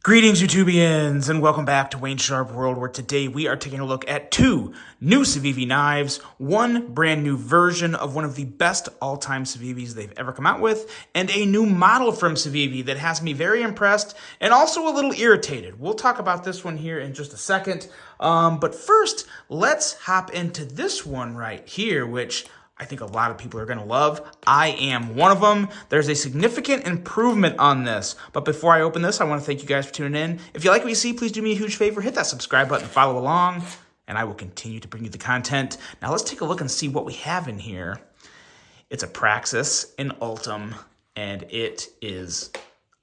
Greetings, YouTubians, and welcome back to Wayne Sharp World, where today we are taking a look at two new Civivi knives, one brand new version of one of the best all-time Civivis they've ever come out with, and a new model from Civivi that has me very impressed and also a little irritated. We'll talk about this one here in just a second, but first, let's hop into this one right here, which I think a lot of people are going to love. I am one of them. There's a significant improvement on this. But before I open this, I want to thank you guys for tuning in. If you like what you see, please do me a huge favor. Hit that subscribe button, follow along, and I will continue to bring you the content. Now let's take a look and see what we have in here. It's a Praxis in Ultem, and it is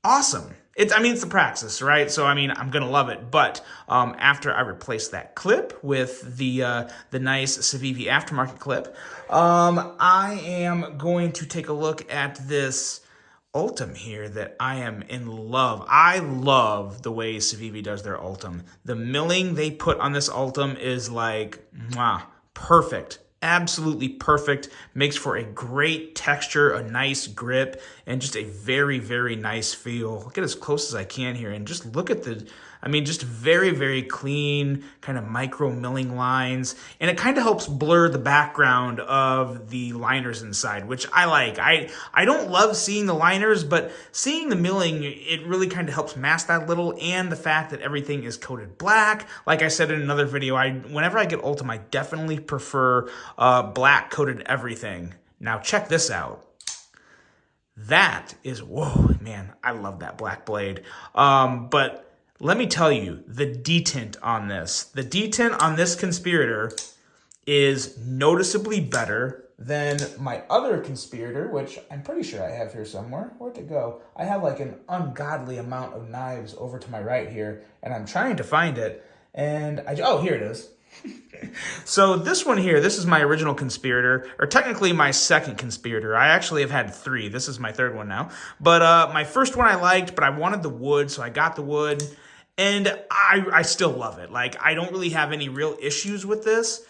awesome. It's the Praxis, right? So, I'm going to love it. But after I replace that clip with the nice Civivi aftermarket clip, I am going to take a look at this Ultem here that I am in love. I love the way Civivi does their Ultem. The milling they put on this Ultem is like, mwah, perfect. Absolutely perfect. Makes for a great texture, a nice grip, and just a very, very nice feel. I'll get as close as I can here and just look at the, just very, very clean kind of micro milling lines. And it kind of helps blur the background of the liners inside, which I like. I don't love seeing the liners, but seeing the milling, it really kind of helps mask that a little. And the fact that everything is coated black. Like I said in another video, whenever I get Ultem, I definitely prefer black coated everything. Now check this out. That is, whoa, man, I love that black blade. But let me tell you, the detent on this. The detent on this Conspirator is noticeably better than my other Conspirator, which I'm pretty sure I have here somewhere. Where'd it go? I have like an ungodly amount of knives over to my right here, and I'm trying to find it. And oh, here it is. So this one here, this is my original Conspirator, or technically my second Conspirator. I actually have had three. This is my third one now. But my first one I liked, but I wanted the wood, so I got the wood. And I still love it. Like, I don't really have any real issues with this,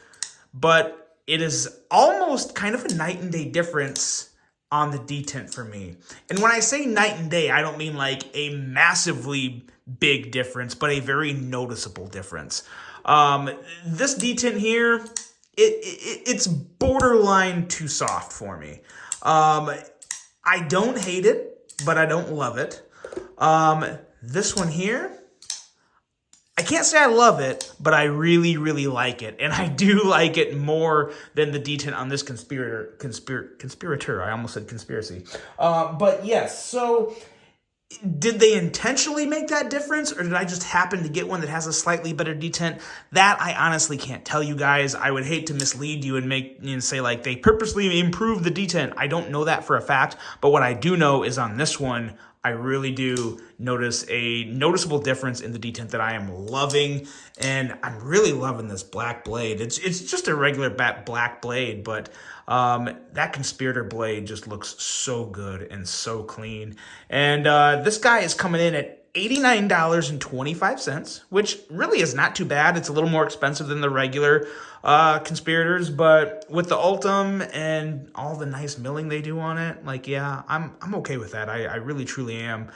but it is almost kind of a night and day difference on the detent for me. And when I say night and day, I don't mean like a massively big difference, but a very noticeable difference. This detent here, it's borderline too soft for me. I don't hate it, but I don't love it. This one here, I can't say I love it, but I really, really like it. And I do like it more than the detent on this Conspirator. I almost said conspiracy. But yes, so did they intentionally make that difference, or did I just happen to get one that has a slightly better detent? That I honestly can't tell you guys. I would hate to mislead you and say like they purposely improved the detent. I don't know that for a fact, but what I do know is on this one, I really do notice a noticeable difference in the detent that I am loving, and I'm really loving this black blade. It's just a regular black blade, but that Conspirator blade just looks so good and so clean. And this guy is coming in at $89.25, which really is not too bad. It's a little more expensive than the regular Conspirators, but with the Ultem and all the nice milling they do on it, like, yeah, I'm okay with that. I really, truly am.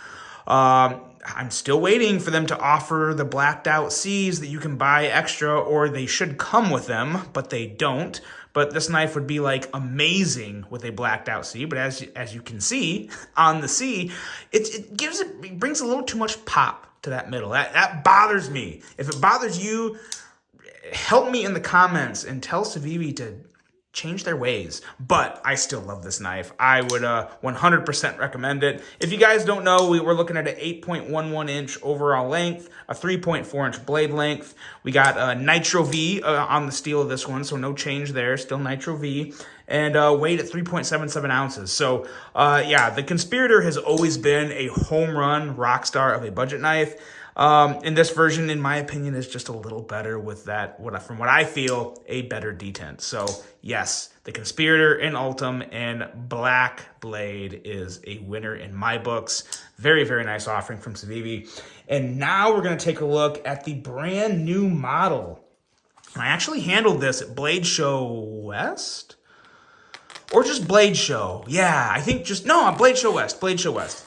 I'm still waiting for them to offer the blacked out C's that you can buy extra, or they should come with them, but they don't. But this knife would be like amazing with a blacked out C. But as you can see on the C, it brings a little too much pop to that middle. That bothers me. If it bothers you, help me in the comments and tell Civivi to change their ways. But I still love this knife. I would 100% recommend it. If you guys don't know, we're looking at an 8.11 inch overall length, a 3.4 inch blade length. We got a Nitro V on the steel of this one, so no change there, still Nitro V. And weight at 3.77 ounces. So, yeah, the Conspirator has always been a home run rock star of a budget knife. In this version, in my opinion, is just a little better with that, from what I feel, a better detent. So, yes, the Conspirator in Ultem and Black Blade is a winner in my books. Very, very nice offering from Civivi. And now we're going to take a look at the brand new model. I actually handled this at Blade Show West. Or just Blade Show. Yeah, I think Blade Show West.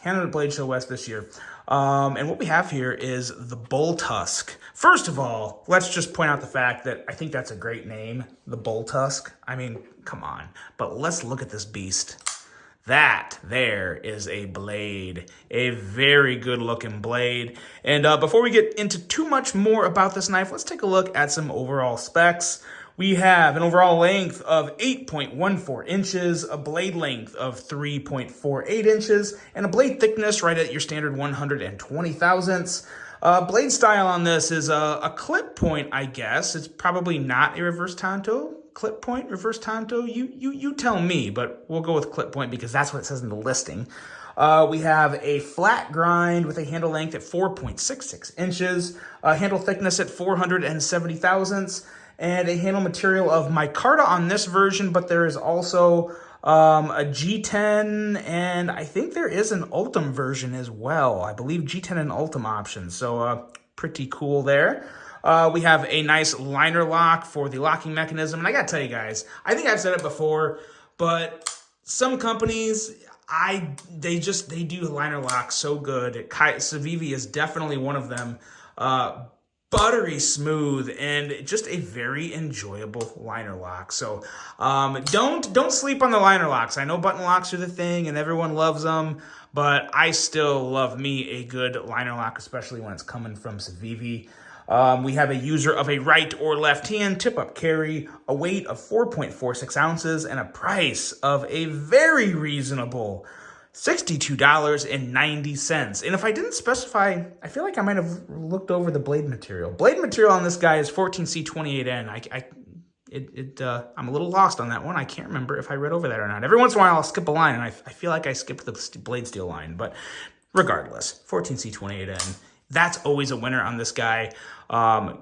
Handled at Blade Show West this year. And what we have here is the Bull Tusk. First of all, let's just point out the fact that I think that's a great name, the Bull Tusk. I mean, come on. But let's look at this beast. That there is a blade, a very good looking blade. And before we get into too much more about this knife, let's take a look at some overall specs. We have an overall length of 8.14 inches, a blade length of 3.48 inches, and a blade thickness right at your standard 120 thousandths. Blade style on this is a clip point, I guess. It's probably not a reverse tanto. Clip point, reverse tanto, you tell me, but we'll go with clip point because that's what it says in the listing. We have a flat grind with a handle length at 4.66 inches, handle thickness at 470 thousandths, and a handle material of micarta on this version, but there is also a G10, and I think there is an Ultem version as well. I believe G10 and Ultem options, so pretty cool there. We have a nice liner lock for the locking mechanism. And I gotta tell you guys, I think I've said it before, but some companies, they do liner locks so good. Civivi is definitely one of them. Buttery smooth and just a very enjoyable liner lock. So don't sleep on the liner locks. I know button locks are the thing and everyone loves them, but I still love me a good liner lock, especially when it's coming from Civivi. We have a user of a right or left hand tip-up carry, a weight of 4.46 ounces, and a price of a very reasonable $62.90. And if I didn't specify, I feel like I might have looked over the blade material. Blade material on this guy is 14C28N. I'm a little lost on that one. I can't remember if I read over that or not. Every once in a while, I'll skip a line, and I feel like I skipped the blade steel line. But regardless, 14C28N. That's always a winner on this guy.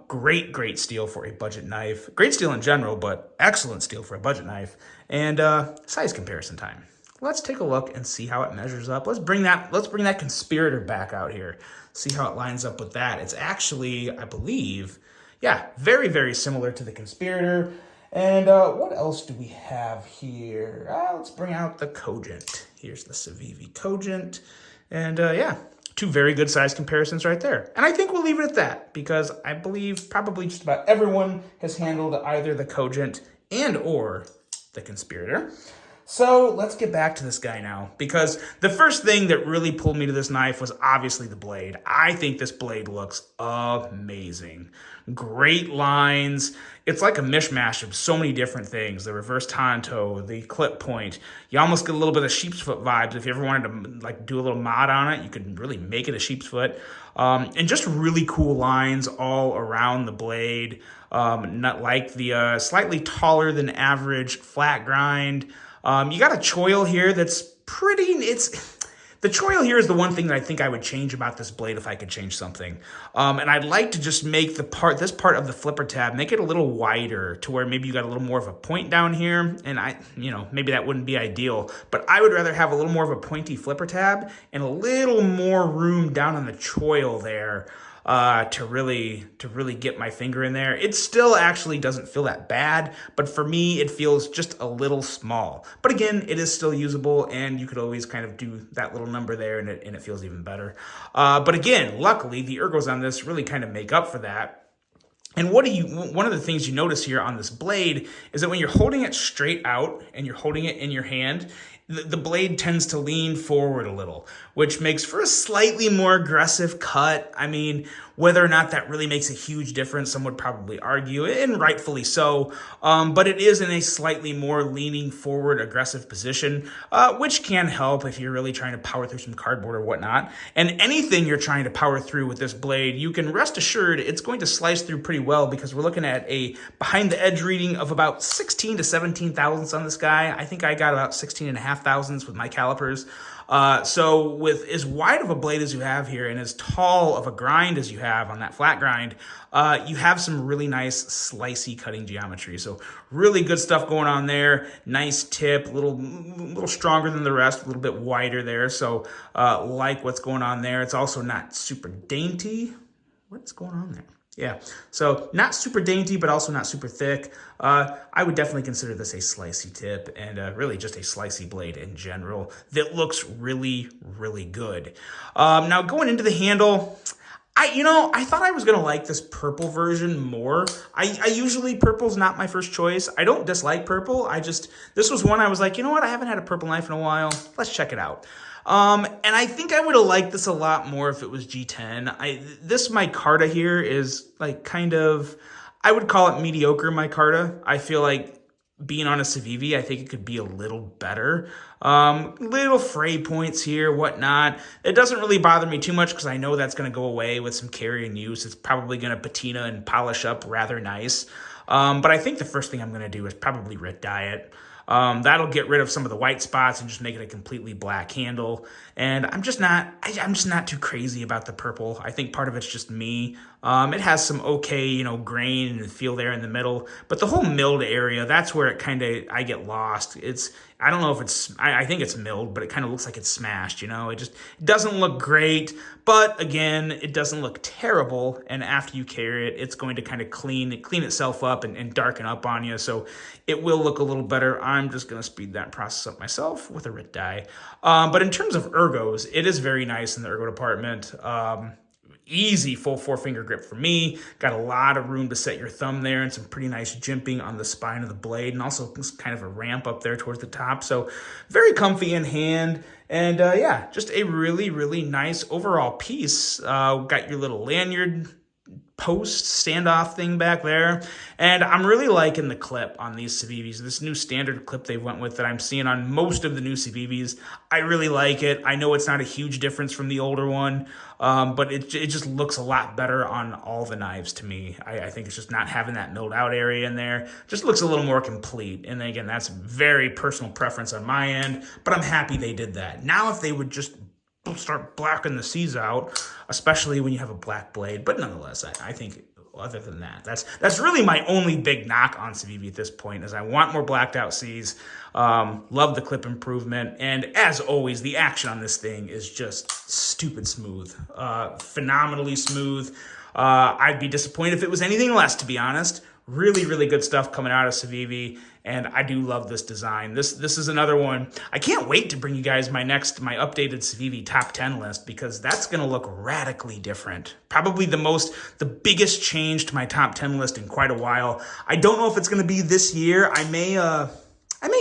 Great steel for a budget knife. Great steel in general, but excellent steel for a budget knife. And size comparison time. Let's take a look and see how it measures up. Let's bring that Conspirator back out here. See how it lines up with that. It's actually, I believe, yeah, very similar to the Conspirator. And what else do we have here? Let's bring out the Cogent. Here's the Civivi Cogent. And yeah. Two very good size comparisons right there. And I think we'll leave it at that because I believe probably just about everyone has handled either the Cogent and or the Conspirator. So let's get back to this guy now because the first thing that really pulled me to this knife was obviously the blade. I think this blade looks amazing. Great lines. It's like a mishmash of so many different things. The reverse tanto, the clip point. You almost get a little bit of sheep's foot vibes. If you ever wanted to like do a little mod on it, you could really make it a sheep's foot. And just really cool lines all around the blade. Not like the slightly taller than average flat grind. You got a choil here that's pretty, the choil here is the one thing that I think I would change about this blade if I could change something. And I'd like to just make this part of the flipper tab, make it a little wider to where maybe you got a little more of a point down here. And maybe that wouldn't be ideal, but I would rather have a little more of a pointy flipper tab and a little more room down on the choil there. To really get my finger in there. It still actually doesn't feel that bad, but for me, it feels just a little small. But again, it is still usable, and you could always kind of do that little number there, and it feels even better. But again, luckily, the ergos on this really kind of make up for that. And one of the things you notice here on this blade is that when you're holding it straight out and you're holding it in your hand, the blade tends to lean forward a little, which makes for a slightly more aggressive cut. I mean, whether or not that really makes a huge difference, some would probably argue, and rightfully so, but it is in a slightly more leaning forward aggressive position, which can help if you're really trying to power through some cardboard or whatnot. And anything you're trying to power through with this blade, you can rest assured it's going to slice through pretty well because we're looking at a behind the edge reading of about 16 to 17 thousandths on this guy. I think I got about 16 and a half thousandths with my calipers. So with as wide of a blade as you have here and as tall of a grind as you have on that flat grind, you have some really nice slicey cutting geometry. So really good stuff going on there. Nice tip, a little stronger than the rest, a little bit wider there. So like what's going on there. It's also not super dainty. What's going on there? Yeah, so not super dainty, but also not super thick. I would definitely consider this a slicey tip and really just a slicey blade in general that looks really, really good. Now going into the handle, I thought I was going to like this purple version more. I usually, purple's not my first choice. I don't dislike purple. This was one I was like, you know what? I haven't had a purple knife in a while. Let's check it out. And I think I would have liked this a lot more if it was G10. This micarta here is like kind of, I would call it mediocre micarta. I feel like being on a Civivi, I think it could be a little better. Little fray points here, whatnot. It doesn't really bother me too much because I know that's going to go away with some carry and use. It's probably going to patina and polish up rather nice. But I think the first thing I'm going to do is probably red dye it. That'll get rid of some of the white spots and just make it a completely black handle. And I'm just not too crazy about the purple. I think part of it's just me. It has some okay, grain and feel there in the middle, but the whole milled area, that's where I get lost. I don't know if I think it's milled, but it kind of looks like it's smashed, It just doesn't look great, but again, it doesn't look terrible. And after you carry it, it's going to kind of clean itself up and darken up on you. So it will look a little better. I'm just going to speed that process up myself with a red dye. But in terms of ergos, it is very nice in the ergo department. Easy full 4-finger grip for me. Got a lot of room to set your thumb there and some pretty nice jimping on the spine of the blade, and also kind of a ramp up there towards the top. So very comfy in hand. And yeah, just a really, really nice overall piece. Got your little lanyard post standoff thing back there, and I'm really liking the clip on these Civivis. This new standard clip they went with that I'm seeing on most of the new Civivis, I really like it. I know it's not a huge difference from the older one, but it just looks a lot better on all the knives to me. I think it's just not having that milled out area in there. Just looks a little more complete. And again, that's very personal preference on my end, but I'm happy they did that. Now if they would just start blacking the C's out, especially when you have a black blade. But nonetheless, I think other than that, that's really my only big knock on Civivi at this point, is I want more blacked out C's. Love the clip improvement. And as always, the action on this thing is just stupid smooth, phenomenally smooth. I'd be disappointed if it was anything less, to be honest. Really, really good stuff coming out of Civivi, and I do love this design. This is another one. I can't wait to bring you guys my updated Civivi top 10 list, because that's going to look radically different. Probably the biggest change to my top 10 list in quite a while. I don't know if it's going to be this year. I may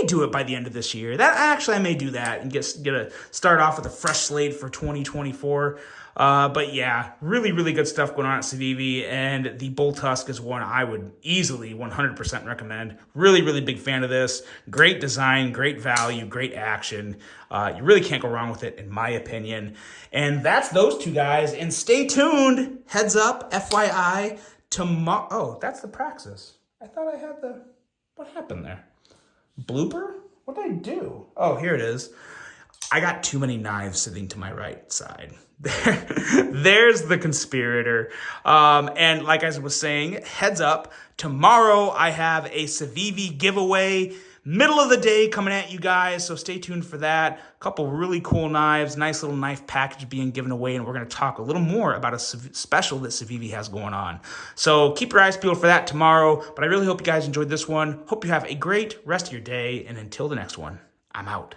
do it by the end of this year. I may do that and start off with a fresh slate for 2024. But yeah, really, really good stuff going on at Civivi, and the Bull Tusk is one I would easily 100% recommend. Really, really big fan of this. Great design, great value, great action. You really can't go wrong with it, in my opinion. And that's those two guys. And stay tuned. Heads up, FYI, tomorrow. Oh, that's the Praxis. I thought I had what happened there? Blooper? What did I do? Oh, here it is. I got too many knives sitting to my right side. There's the Conspirator. And like I was saying, heads up, tomorrow I have a Civivi giveaway, middle of the day coming at you guys, so stay tuned for that. A couple really cool knives, nice little knife package being given away, and we're going to talk a little more about a special that Civivi has going on. So keep your eyes peeled for that tomorrow, but I really hope you guys enjoyed this one. Hope you have a great rest of your day, and until the next one, I'm out.